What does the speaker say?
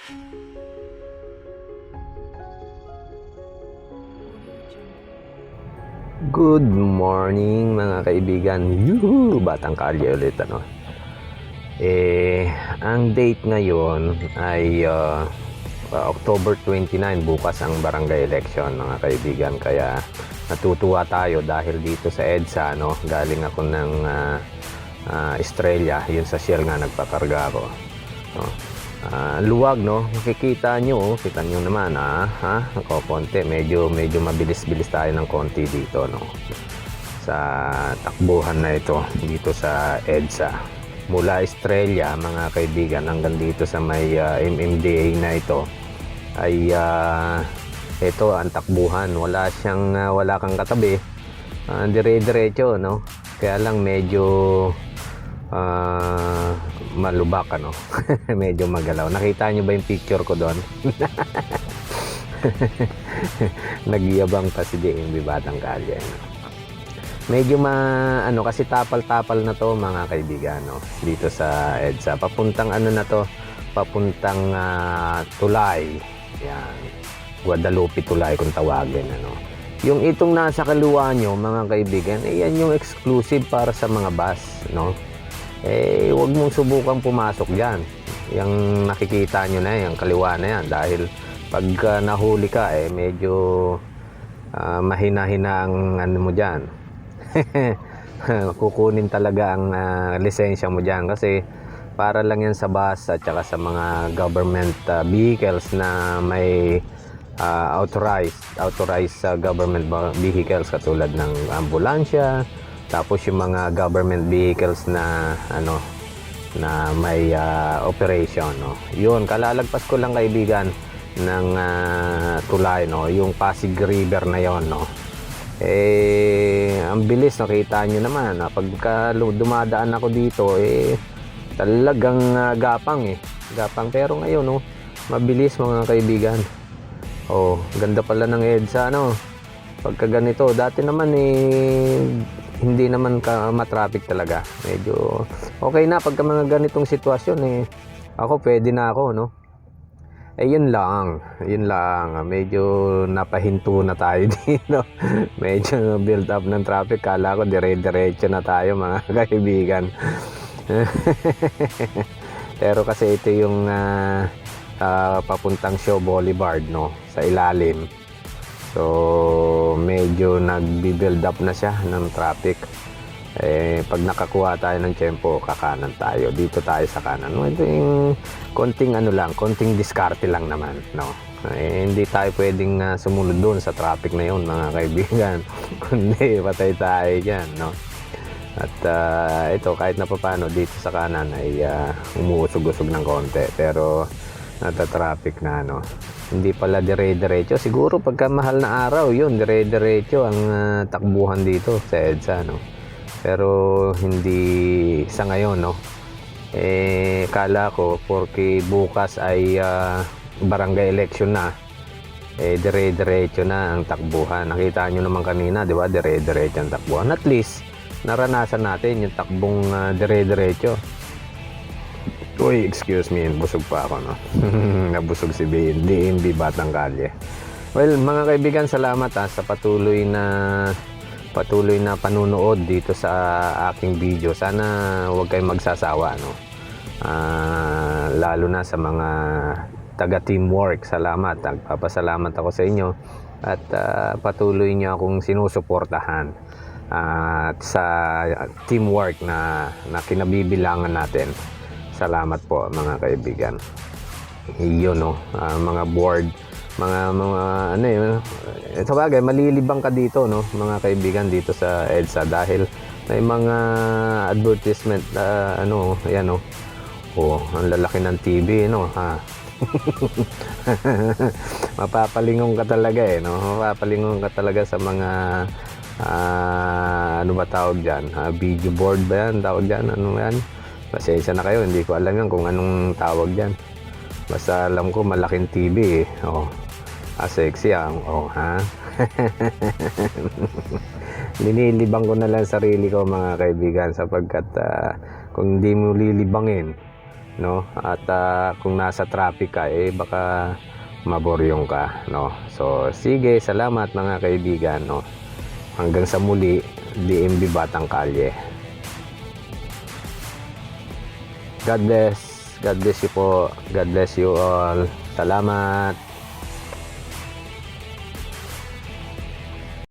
Good morning mga kaibigan. Yuhu! Batang Kalye ulit ano. Ang date ngayon ay October 29, bukas ang barangay election mga kaibigan. Kaya natutuwa tayo dahil dito sa EDSA no, galing ako ng Estrella, yun sa Shell nga nagpakarga ako. No. Luwag no, makikita nyo, kita nyo naman ako konti, medyo mabilis-bilis tayo ng konti dito no, sa takbuhan na ito dito sa EDSA mula Estrella mga kaibigan hanggang dito sa may MMDA na ito ay ito ang takbuhan, wala kang katabi, dire-diretso no, kaya lang medyo malubak ano. Medyo magalaw. Nakita nyo ba yung picture ko doon? Nagyabang pa si DMB Batang Kalye no? Medyo kasi tapal-tapal na to mga kaibigan no? Dito sa EDSA papuntang na to, papuntang Tulay. Yan, Guadalupe Tulay kung tawagin ano. Yung itong nasa kaliwa nyo mga kaibigan, yan yung exclusive para sa mga bus no. Huwag mong subukang pumasok dyan. Yung nakikita nyo na yung kaliwa na yan, dahil pag nahuli ka medyo mahina-hina ang mo dyan. Kukunin talaga ang lisensya mo dyan, kasi para lang yan sa bus at saka sa mga government vehicles na may authorized government vehicles katulad ng ambulansya. Tapos yung mga government vehicles na na may operation no. Yun, kalalagpas ko lang kaibigan ng Tulay no, yung Pasig River na yon no. Ang bilis, nakita nyo naman pagka dumadaan ako dito talagang gapang pero ngayon no, mabilis mga kaibigan. Ganda pala ng EDSA no. Pagka ganito, dati naman hindi naman matraffic talaga. Medyo okay na pagka mga ganitong sitwasyon ako pwede na ako no. Yun lang. Medyo napahinto na tayo dito. Medyo build up ng traffic. Kala ko dire-diretso na tayo mga kaibigan. Pero kasi ito yung papuntang Shaw Boulevard no, sa ilalim. So medyo nagbi-build up na siya ng traffic. Pag nakakuha tayo ng tempo, kakanan tayo. Dito tayo sa kanan. Ito yung konting konting diskarte lang naman, no. Hindi tayo pwedeng sumunod doon sa traffic na yun, mga kaibigan. Kundi patay tayo diyan, no. At ito kahit na papaano dito sa kanan ay umuusog-usog ng konti, pero nata-traffic na no. Hindi pala dire-diretso. Siguro pagka mahal na araw, yun, dire-diretso ang takbuhan dito sa EDSA, no. Pero hindi sa ngayon, no. Kala ko, porque bukas ay barangay election na, dire-diretso na ang takbuhan. Nakita nyo naman kanina, di ba? Dire-diretso ang takbuhan. At least, naranasan natin yung takbong dire-diretso. Uy, excuse me, busog pa ako, no? Nabusog si DMB Batang Kalye. Well, mga kaibigan, salamat sa patuloy na panunood dito sa aking video. Sana huwag kayong magsasawa, no? Lalo na sa mga taga teamwork. Salamat, nagpapasalamat ako sa inyo. At patuloy niyo akong sinusuportahan sa teamwork na kinabibilangan natin. Salamat po mga kaibigan. Iyon no, mga board, mga sa bagay malilibang ka dito no, mga kaibigan, dito sa EDSA dahil may mga advertisement ayan no. Ang lalaki ng TV no, mapapalingon ka talaga no. Mapapalingon ka talaga sa mga ano ba tawag diyan? Video board ba yan? Tawag diyan, ano yan? Pasensya na kayo, hindi ko alam yan kung anong tawag dyan. Basta alam ko malaking TV sexy ha. Linilibang ko na lang sarili ko mga kaibigan, sapagkat kung hindi mo lilibangin no? At kung nasa traffic ka, baka maboryong ka, no? So, sige, salamat mga kaibigan, no? Hanggang sa muli, DMB Batang Kalye. God bless. God bless you po. God bless you all. Salamat.